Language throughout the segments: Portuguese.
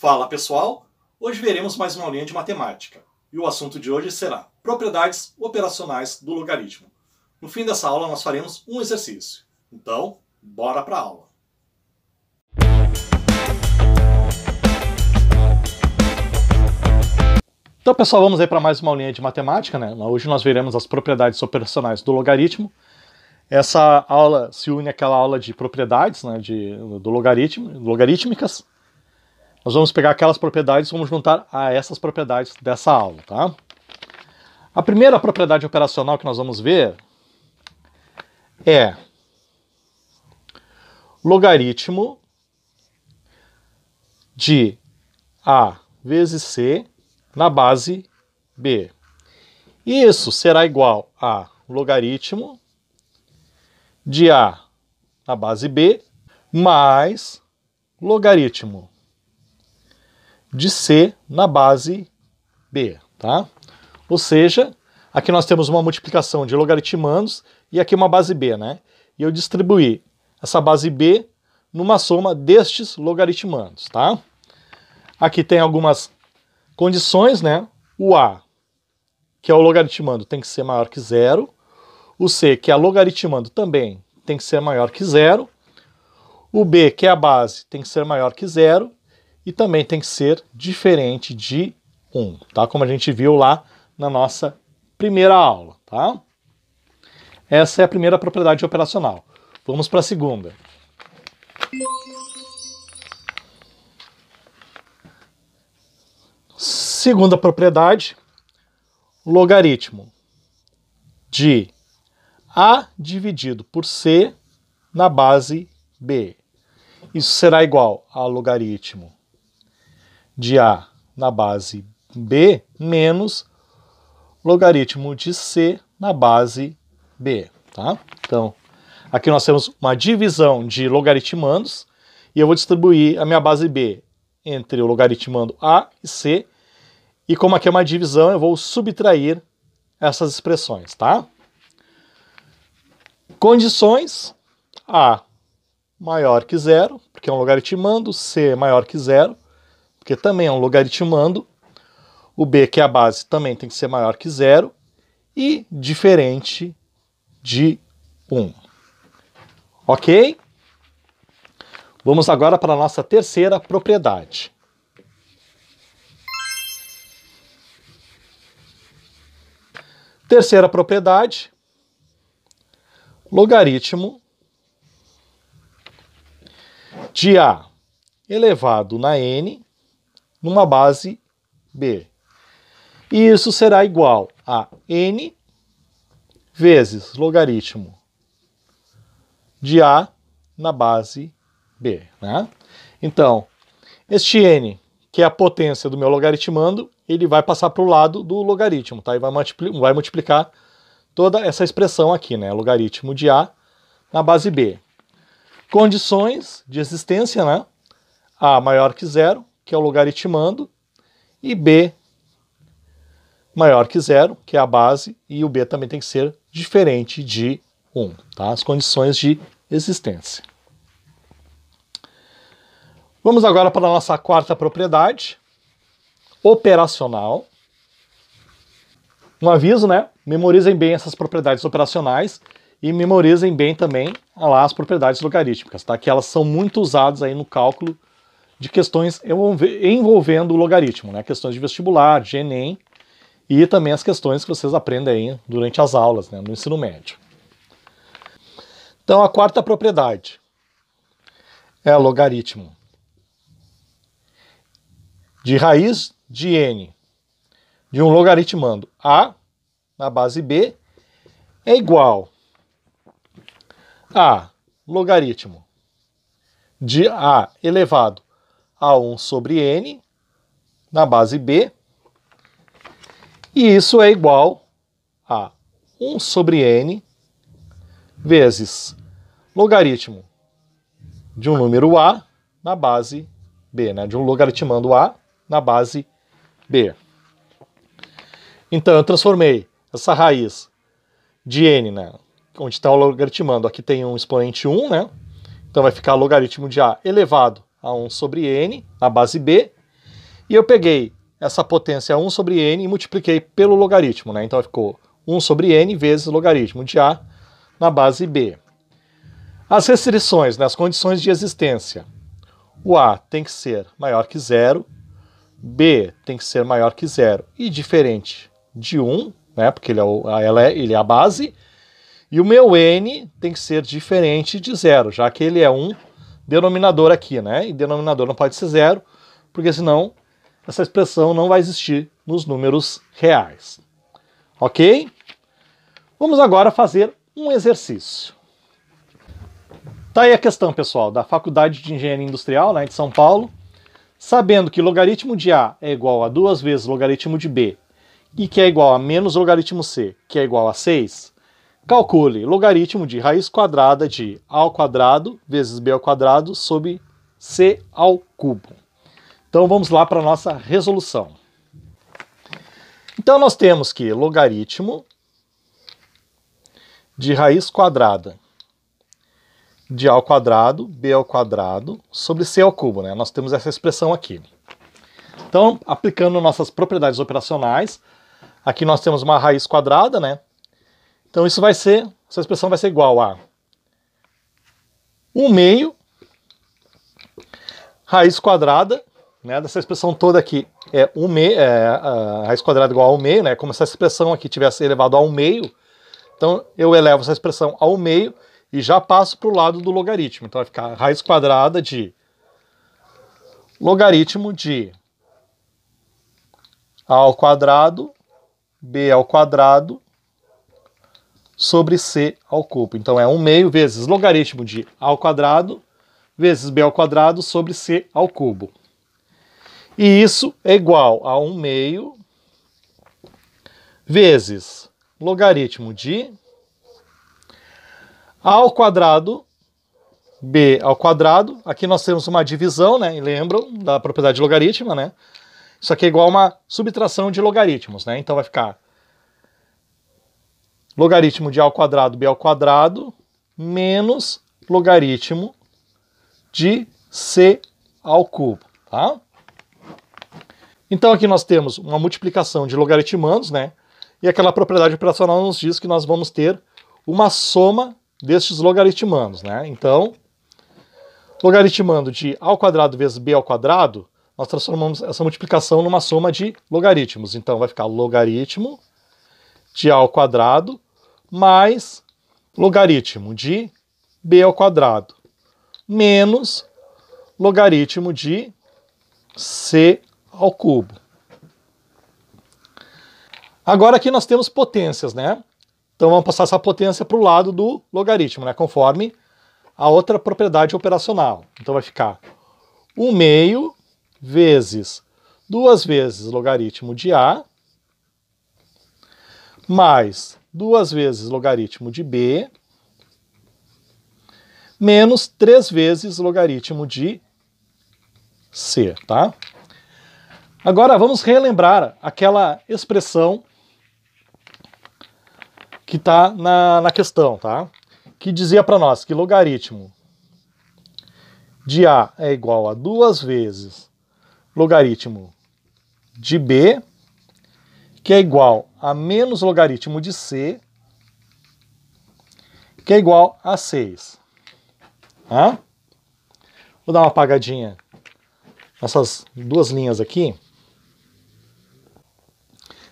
Fala pessoal, hoje veremos mais uma aulinha de matemática e o assunto de hoje será propriedades operacionais do logaritmo. No fim dessa aula nós faremos um exercício, então bora para a aula. Então pessoal, vamos aí para mais uma aulinha de matemática, né? Hoje nós veremos as propriedades operacionais do logaritmo. Essa aula se une àquela aula de propriedades, né, do logaritmo, logarítmicas. Nós vamos pegar aquelas propriedades e vamos juntar a essas propriedades dessa aula, tá? A primeira propriedade operacional que nós vamos ver é logaritmo de A vezes C na base B. Isso será igual a logaritmo de A na base B mais logaritmo de C na base B, tá? Ou seja, aqui nós temos uma multiplicação de logaritmandos e aqui uma base B, né? E eu distribuí essa base B numa soma destes logaritmandos, tá? Aqui tem algumas condições, né? O A, que é o logaritmando, tem que ser maior que zero. O C, que é logaritmando, também tem que ser maior que zero. O B, que é a base, tem que ser maior que zero. E também tem que ser diferente de 1, tá? Como a gente viu lá na nossa primeira aula, tá? Essa é a primeira propriedade operacional. Vamos para a segunda. Segunda propriedade, logaritmo de A dividido por C na base B. Isso será igual a logaritmo de A na base B menos logaritmo de C na base B, tá? Então, aqui nós temos uma divisão de logaritmandos e eu vou distribuir a minha base B entre o logaritmando A e C e como aqui é uma divisão, eu vou subtrair essas expressões, tá? Condições: A maior que zero, porque é um logaritmando, C maior que zero, porque também é um logaritmando, o B, que é a base, também tem que ser maior que zero, e diferente de 1. Ok? Vamos agora para a nossa terceira propriedade. Terceira propriedade, logaritmo de A elevado na N numa base B. E isso será igual a N vezes logaritmo de A na base B, né? Então, este N, que é a potência do meu logaritmando, ele vai passar para o lado do logaritmo, tá? E vai multiplicar toda essa expressão aqui, né? Logaritmo de A na base B. Condições de existência, né? A maior que zero, que é o logaritmando, e B maior que zero, que é a base, e o B também tem que ser diferente de 1, tá? As condições de existência. Vamos agora para a nossa quarta propriedade, operacional. Um aviso, né? Memorizem bem essas propriedades operacionais e memorizem bem também lá as propriedades logarítmicas, tá? Que elas são muito usadas aí no cálculo de questões envolvendo o logaritmo, né? Questões de vestibular, de Enem e também as questões que vocês aprendem aí durante as aulas, né? No ensino médio. Então a quarta propriedade é o logaritmo de raiz de n de um logaritmando A na base B é igual a logaritmo de A elevado a 1 sobre n na base B, e isso é igual a 1 sobre n vezes logaritmo de um número A na base B, né? De um logaritmando A na base B. Então eu transformei essa raiz de n, né? Onde está o logaritmando, aqui tem um expoente 1, né? Então vai ficar logaritmo de A elevado a 1 sobre n, na base B. E eu peguei essa potência 1 sobre n e multipliquei pelo logaritmo, né? Então ficou 1 sobre n vezes logaritmo de A na base B. As restrições, né, as condições de existência. O A tem que ser maior que 0, B tem que ser maior que 0 e diferente de 1, né, porque ele é a base, e o meu n tem que ser diferente de 0, já que ele é um denominador aqui, né, e denominador não pode ser 0, porque senão essa expressão não vai existir nos números reais. Ok? Vamos agora fazer um exercício. Tá aí a questão, pessoal, da Faculdade de Engenharia Industrial, né, de São Paulo. Sabendo que logaritmo de A é igual a 2 vezes logaritmo de B e que é igual a menos logaritmo C, que é igual a 6, calcule logaritmo de raiz quadrada de A ao quadrado vezes B ao quadrado sobre C ao cubo. Então vamos lá para a nossa resolução. Então nós temos que logaritmo de raiz quadrada de A ao quadrado, B ao quadrado, sobre C ao cubo, né? Nós temos essa expressão aqui. Então, aplicando nossas propriedades operacionais, aqui nós temos uma raiz quadrada, né? Então essa expressão vai ser igual a 1 meio raiz quadrada, né? Dessa expressão toda aqui é 1 meio, a raiz quadrada igual a 1 meio, né? Como se essa expressão aqui tivesse elevado a 1 meio, então eu elevo essa expressão a 1 meio, e já passo para o lado do logaritmo. Então vai ficar raiz quadrada de logaritmo de A ao quadrado, B ao quadrado, sobre C ao cubo. Então é 1 meio vezes logaritmo de A ao quadrado, vezes B ao quadrado, sobre C ao cubo. E isso é igual a 1 meio vezes logaritmo de A ao quadrado, B ao quadrado. Aqui nós temos uma divisão, né? E lembram da propriedade logarítmica, né? Isso aqui é igual a uma subtração de logaritmos, né? Então vai ficar logaritmo de A ao quadrado, B ao quadrado, menos logaritmo de C ao cubo, tá? Então aqui nós temos uma multiplicação de logaritmandos, né? E aquela propriedade operacional nos diz que nós vamos ter uma soma destes logaritmandos, né? Então, logaritmando de A ao quadrado vezes B ao quadrado, nós transformamos essa multiplicação numa soma de logaritmos. Então vai ficar logaritmo de A ao quadrado mais logaritmo de B ao quadrado menos logaritmo de C ao cubo. Agora aqui nós temos potências, né? Então vamos passar essa potência para o lado do logaritmo, né? Conforme a outra propriedade operacional. Então vai ficar 1 meio vezes 2 vezes logaritmo de A mais 2 vezes logaritmo de B menos 3 vezes logaritmo de C, tá? Agora vamos relembrar aquela expressão que está na questão, tá? Que dizia para nós que logaritmo de A é igual a 2 vezes logaritmo de B, que é igual a menos logaritmo de C, que é igual a 6. Tá? Vou dar uma apagadinha nessas duas linhas aqui.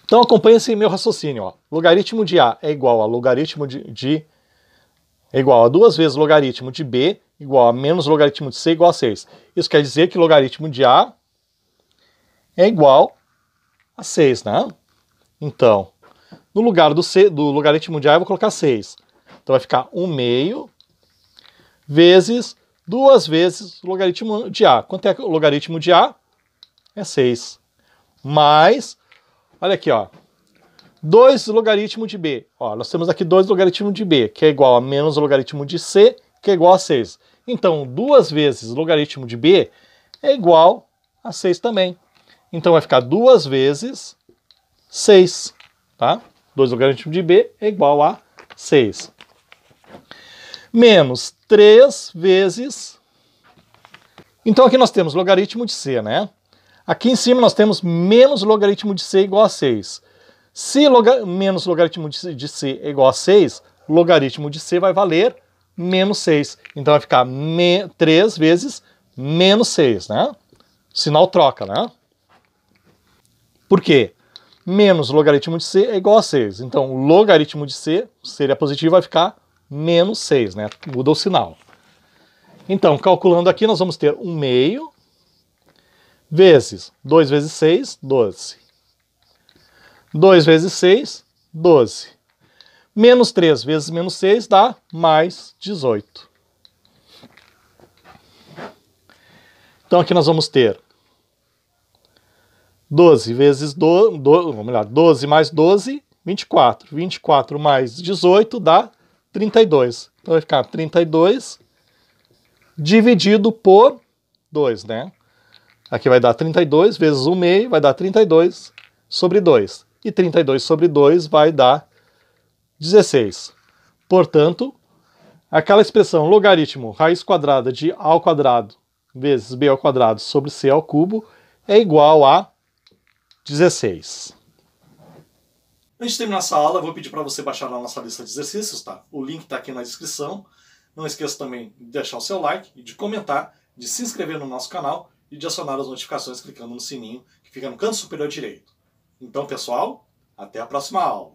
Então acompanha esse meu raciocínio, ó. Logaritmo de A é igual a logaritmo é igual a 2 vezes logaritmo de B igual a menos logaritmo de C igual a 6. Isso quer dizer que logaritmo de A é igual a 6, né? Então, no lugar do logaritmo de A eu vou colocar 6. Então vai ficar 1 meio vezes 2 vezes logaritmo de A. Quanto é o logaritmo de A? É 6. Mais, olha aqui, ó, 2 logaritmo de B. Ó, nós temos aqui 2 logaritmo de B, que é igual a menos logaritmo de C, que é igual a 6. Então, 2 vezes logaritmo de B é igual a 6 também. Então vai ficar 2 vezes 6, tá? 2 logaritmo de B é igual a 6. Menos 3 vezes... Então aqui nós temos logaritmo de C, né? Aqui em cima nós temos menos logaritmo de c igual a 6. Se menos logaritmo de c é igual a 6, logaritmo de c vai valer menos 6. Então vai ficar 3 vezes menos 6, né? Sinal troca, né? Por quê? Menos logaritmo de c é igual a 6. Então, o logaritmo de c, seria positivo, vai ficar menos 6, né? Muda o sinal. Então, calculando aqui, nós vamos ter 1 meio vezes 2 vezes 6, 12. 2 vezes 6, 12. Menos 3 vezes menos 6 dá mais 18. Então, aqui nós vamos ter 12 vezes 12 mais 12, 24. 24 mais 18 dá 32. Então vai ficar 32 dividido por 2, né? Aqui vai dar 32 vezes 1 meio, vai dar 32 sobre 2. E 32 sobre 2 vai dar 16. Portanto, aquela expressão logaritmo raiz quadrada de a ao quadrado vezes b ao quadrado sobre c ao cubo é igual a 16. Antes de terminar essa aula, eu vou pedir para você baixar a nossa lista de exercícios, tá? O link está aqui na descrição. Não esqueça também de deixar o seu like e de comentar, de se inscrever no nosso canal e de acionar as notificações clicando no sininho que fica no canto superior direito. Então, pessoal, até a próxima aula.